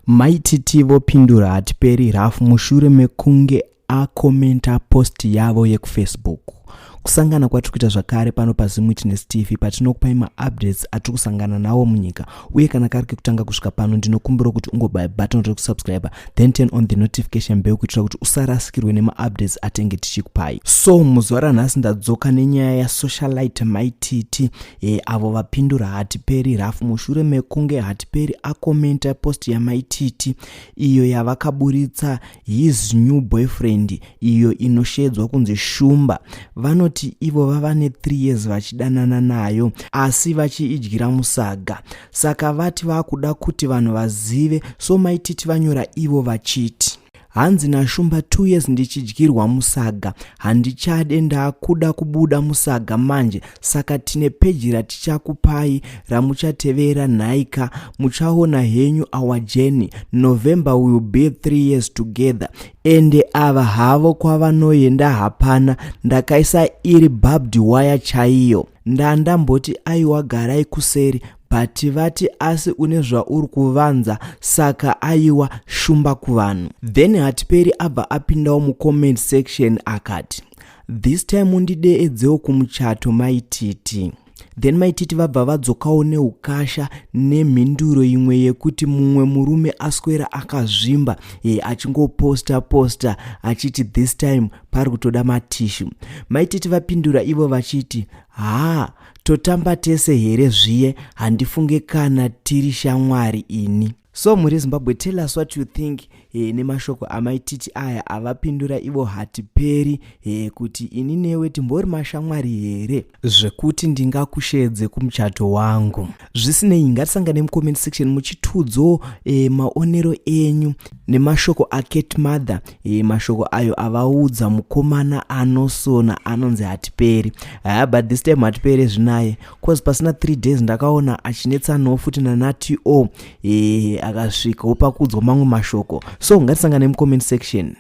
Maititi vopindura hatiperi Ralph mushure mekunge akomenta post yavo yekufacebook. Kusangana kwatikuita zvakare pano paZim Witness TV patinokupai maupdates atiri kusangana nawo munyika. Uye kana kari kekutanga kusvika pano ndinokumbira kuti ungobaya button rekusubscribe then turn on the notification bell kuitira kuti usarasikirwe nemaupdates atenge tichikupai. So muzuva ranhasi ndadzoka nenyaya yasocialite Maititi avo vapindura hatiperi Ralph mushure mekunge hatiperi akomenta post yaMaititi iyo yavakaburitsa his new boyfriend iyo inoshedzwa kunzi Shumba. Vanoti ivo vava ne3 years vachidanana nayo asi vachiidyira musaga. Saka vati vakuda kuti vanhu vazive, so Maititi vanyora ivo vachiti: hanzi naShumba 2 years ndichidyirwa musaga, handichade ndakuda kubuda musaga manje, saka tine peji ratichakupai ramuchatevera nhaika, muchaona henyu our journey. November will be 3 years together. Ende ava havo kwavanoenda hapana, ndakaisa iri barbed wire chaiyo. Ndandamboti aiwa garai kuseri, but vati asi une zvauri kuvanza, saka aiwa Shumba kuvanhu. Then hatiperi abva apindawo mucomment section akati, this time undideedzewo kumuchato Maititi. Then Maititi vabva vadzokawo neukasha nemhinduro imwe yekuti mumwe murume aswera akazvimba achingoposta achiti this time pari kutoda matishu. Maititi vapindura ivo vachiti, totamba tese here zviye, handifunge kana tiri shamwari ini. So muri Zimbabwe, tell us what you think nemashoko aMaititi aya avapindura ivo hatiperi kuti ini newe timbori mashamwari here zvekuti ndingakushedze kumuchato wangu. Zvisinei, ngatisangane mucomment section muchitudzo maonero enyu nemashoko aCat Mother, mashoko ayo avaudza mukomana anosona anonzi hatiperi. But this time hatiperi zvinaye, cause pasina 3 days ndakaona achinetsanawo futi naNati akasvikawo pakudzwa mamwe mashoko. So ngatisangane mucomment section.